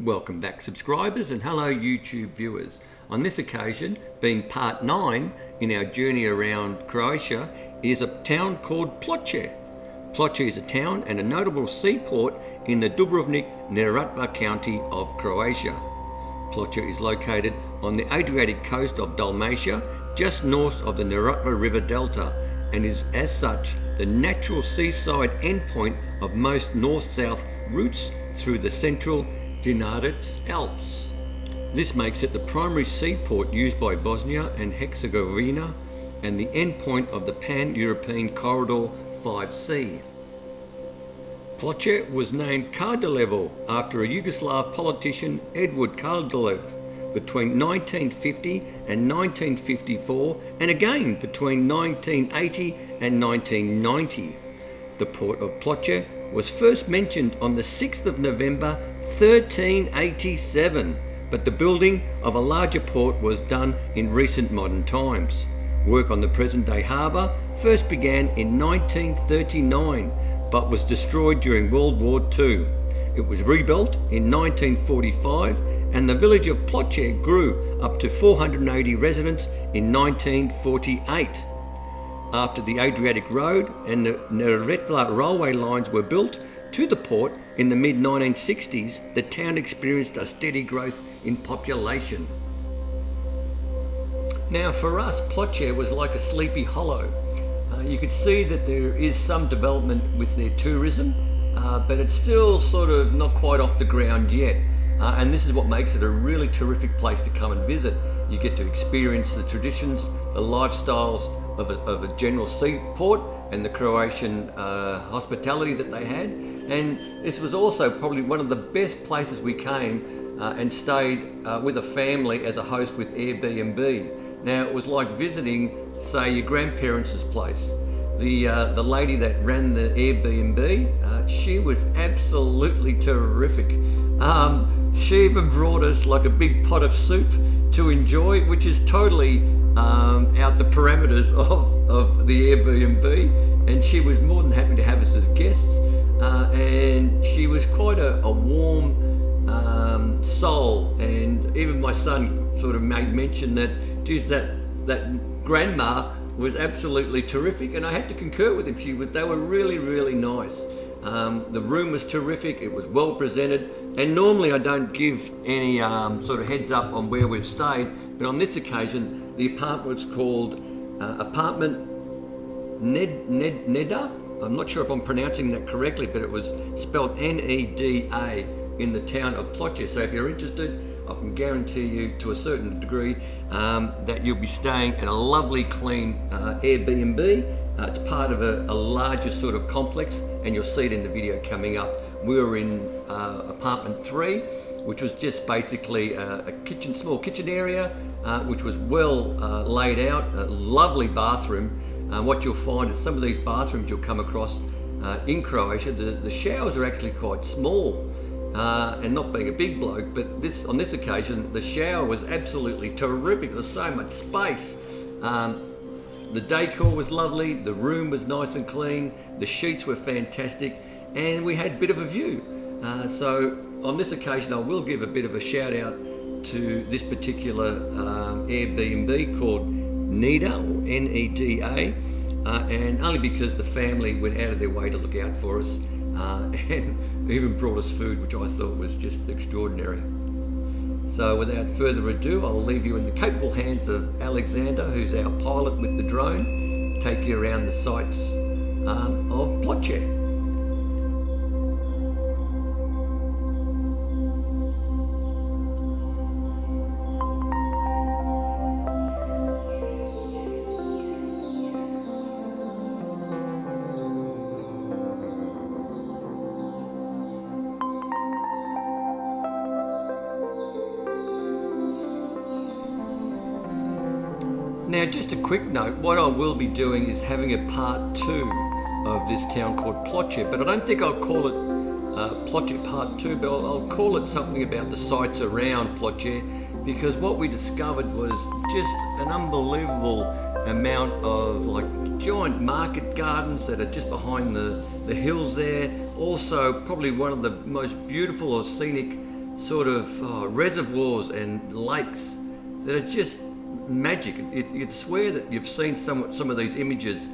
Welcome back subscribers and hello YouTube viewers. On this occasion, being part 9 in our journey around Croatia, is a town called Ploče. Ploče is a town and a notable seaport in the Dubrovnik-Neretva County of Croatia. Ploče is located on the Adriatic coast of Dalmatia, just north of the Neretva River delta, and is as such the natural seaside endpoint of most north-south routes through the central Dinaric Alps. This makes it the primary seaport used by Bosnia and Herzegovina and the endpoint of the pan-European Corridor 5C. Ploče was named Kardeljevo after a Yugoslav politician, Edvard Kardelj, between 1950 and 1954, and again between 1980 and 1990. The port of Ploče was first mentioned on the 6th of November 1387, but the building of a larger port was done in recent modern times. Work on the present-day harbour first began in 1939, but was destroyed during World War II. It was rebuilt in 1945, and the village of Ploče grew up to 480 residents in 1948. After the Adriatic Road and the Neretva railway lines were built to the port in the mid-1960s, the town experienced a steady growth in population. Now for us, Ploče was like a sleepy hollow. You could see that there is some development with their tourism, but it's still sort of not quite off the ground yet. And this is what makes it a really terrific place to come and visit. You get to experience the traditions, the lifestyles of a general seaport and the Croatian hospitality that they had. And this was also probably one of the best places we came and stayed with a family as a host with Airbnb. Now it was like visiting, say, your grandparents' place. The lady that ran the Airbnb, she was absolutely terrific. She even brought us like a big pot of soup to enjoy, which is totally out the parameters of the Airbnb, and she was more than happy to have us as guests, and she was quite a warm soul, and even my son sort of made mention that, geez, that grandma was absolutely terrific, and I had to concur with him. They were really, really nice. The room was terrific, it was well presented, and normally I don't give any sort of heads up on where we've stayed, but on this occasion the apartment was called Apartment Neda. I'm not sure if I'm pronouncing that correctly, but it was spelled N-E-D-A in the town of Ploče. So if you're interested, I can guarantee you to a certain degree that you'll be staying at a lovely clean Airbnb. It's part of a larger sort of complex, and you'll see it in the video coming up. We were in apartment 3, which was just basically a small kitchen area, which was well laid out, a lovely bathroom. What you'll find is some of these bathrooms you'll come across in Croatia, the showers are actually quite small. And not being a big bloke, but on this occasion, the shower was absolutely terrific. There was so much space. The decor was lovely, the room was nice and clean, the sheets were fantastic, and we had a bit of a view. So on this occasion, I will give a bit of a shout out to this particular Airbnb called Neda, or N-E-D-A, and only because the family went out of their way to look out for us, and even brought us food, which I thought was just extraordinary. So without further ado, I'll leave you in the capable hands of Alexander, who's our pilot with the drone, take you around the sights of Ploče. Now, just a quick note, what I will be doing is having a part 2 of this town called Ploče, but I don't think I'll call it Ploče part 2, but I'll call it something about the sights around Ploče, because what we discovered was just an unbelievable amount of like giant market gardens that are just behind the hills there. Also, probably one of the most beautiful or scenic sort of reservoirs and lakes that are just magic. You'd swear that you've seen some of these images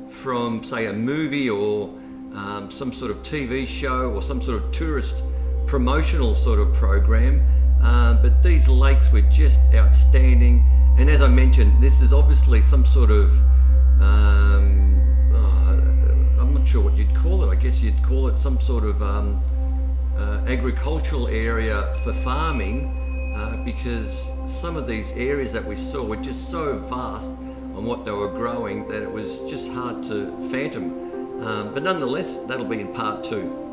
from, say, a movie or some sort of TV show or some sort of tourist promotional sort of program. But these lakes were just outstanding. And as I mentioned, this is obviously some sort of, I'm not sure what you'd call it. I guess you'd call it some sort of agricultural area for farming, because some of these areas that we saw were just so vast on what they were growing that it was just hard to fathom. But nonetheless, that'll be in part 2.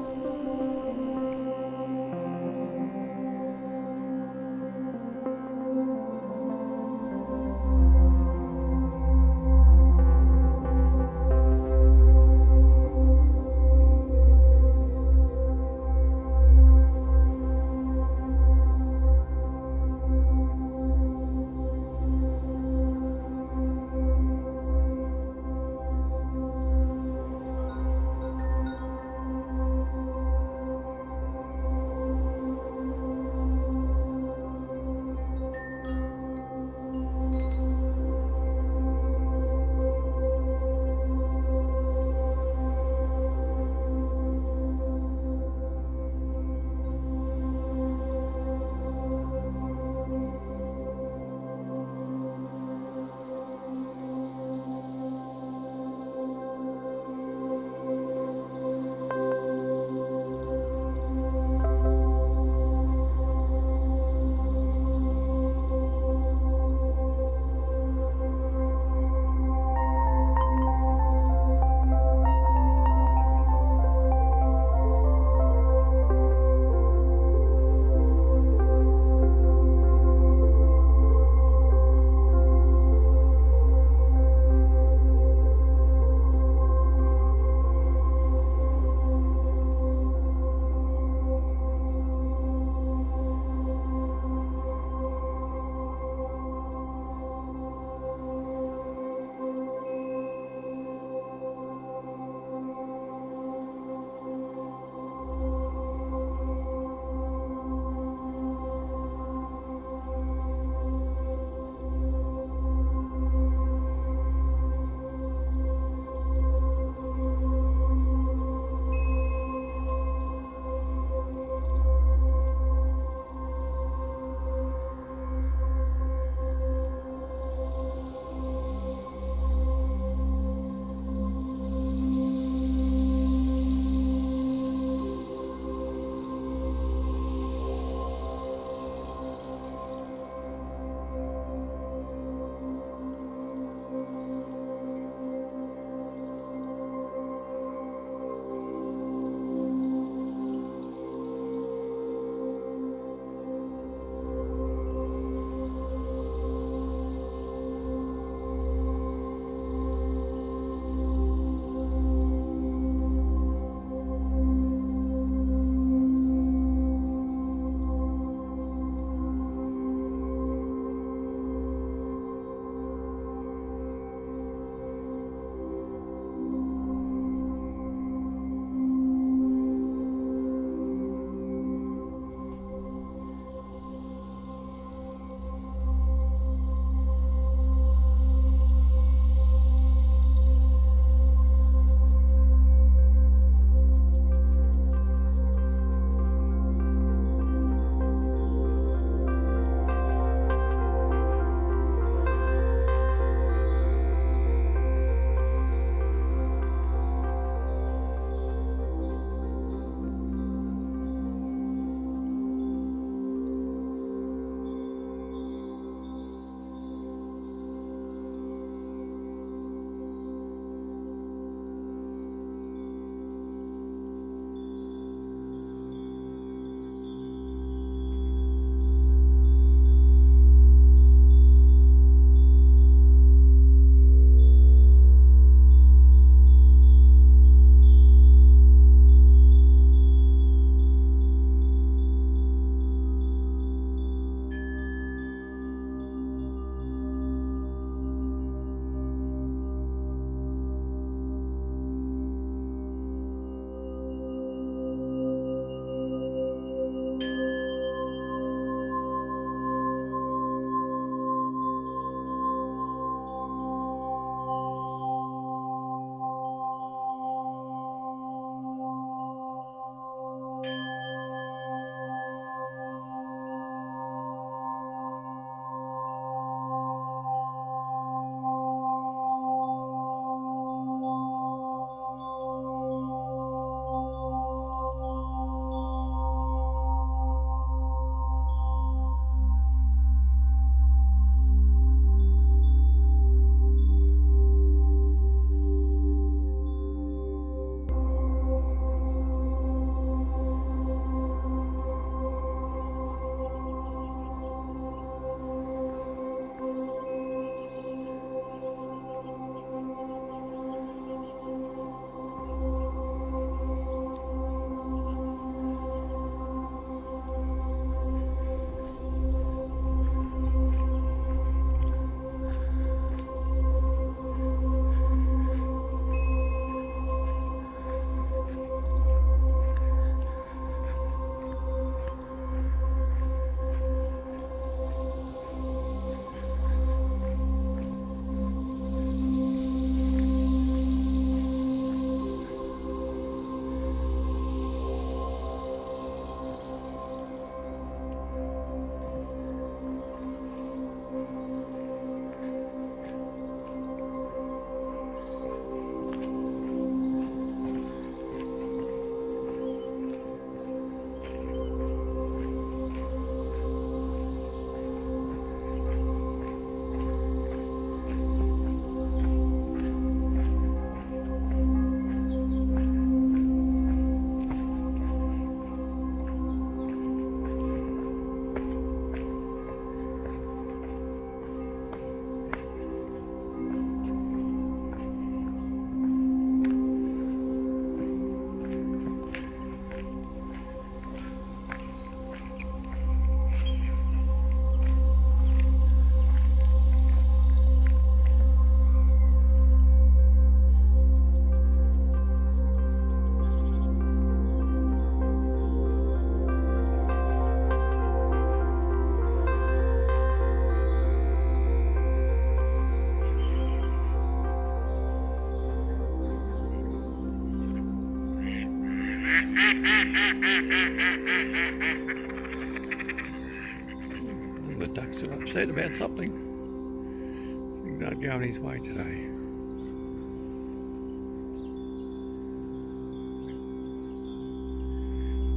The ducks are upset about something. I think they're not going his way today.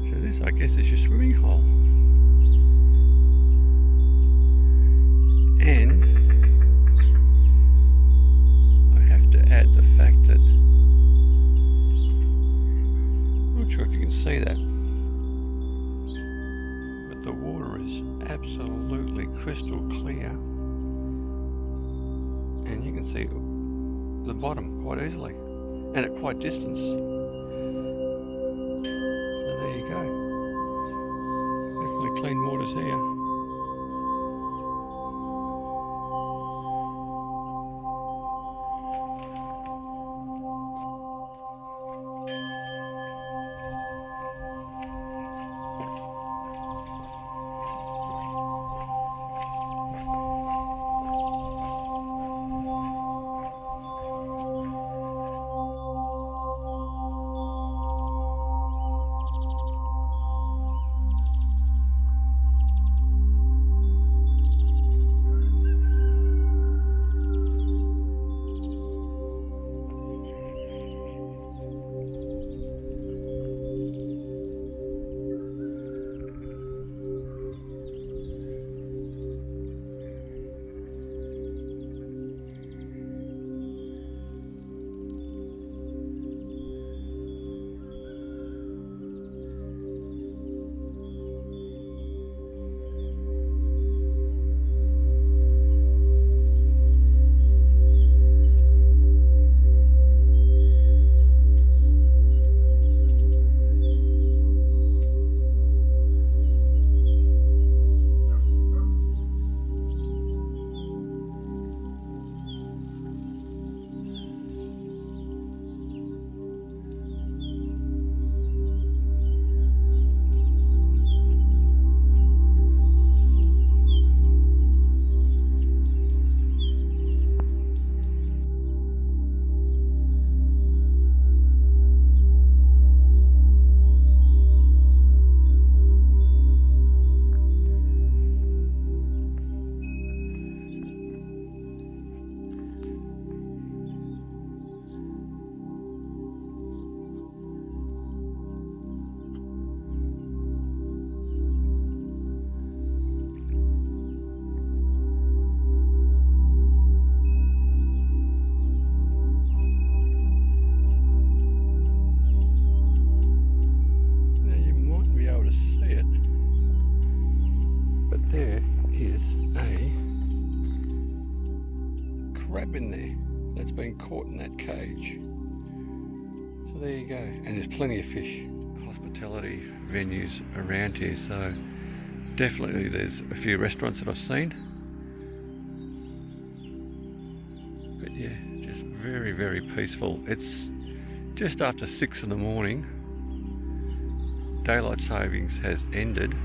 So this, I guess, is your swimming hole. And I have to add the fact that, I'm not sure if you can see that, but the water is absolutely crystal clear, and you can see the bottom quite easily and at quite distance. So there you go. Definitely clean waters here. Crab in there that's been caught in that cage. So there you go, and there's plenty of fish. Hospitality venues around here, so definitely there's a few restaurants that I've seen. But yeah, just very, very peaceful. It's just after 6 in the morning. Daylight savings has ended.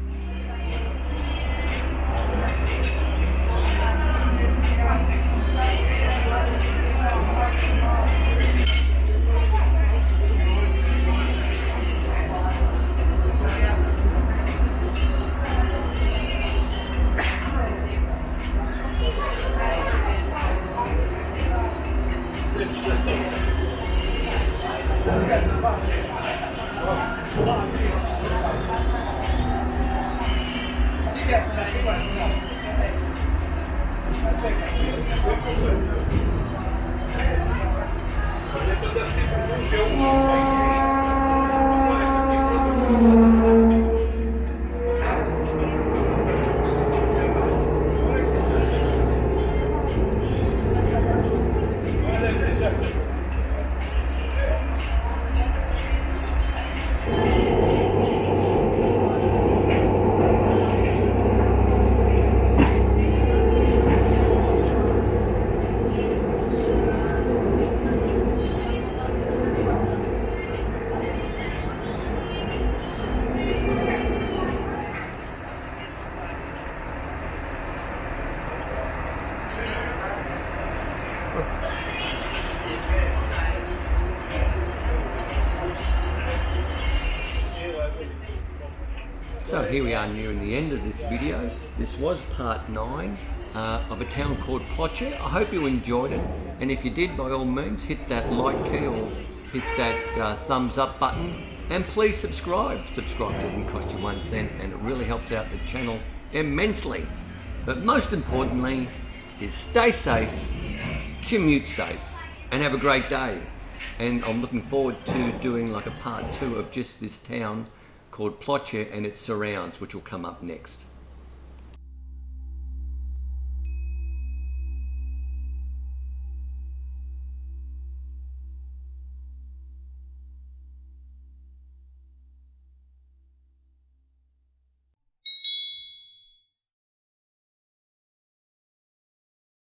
here we are nearing the end of this video. This was part 9 of a town called Ploče. I hope you enjoyed it, and if you did, by all means hit that like key or hit that thumbs up button, and please subscribe. Subscribe doesn't cost you 1 cent, and it really helps out the channel immensely. But most importantly is stay safe, commute safe, and have a great day. And I'm looking forward to doing like a part 2 of just this town called Ploče and its surrounds, which will come up next.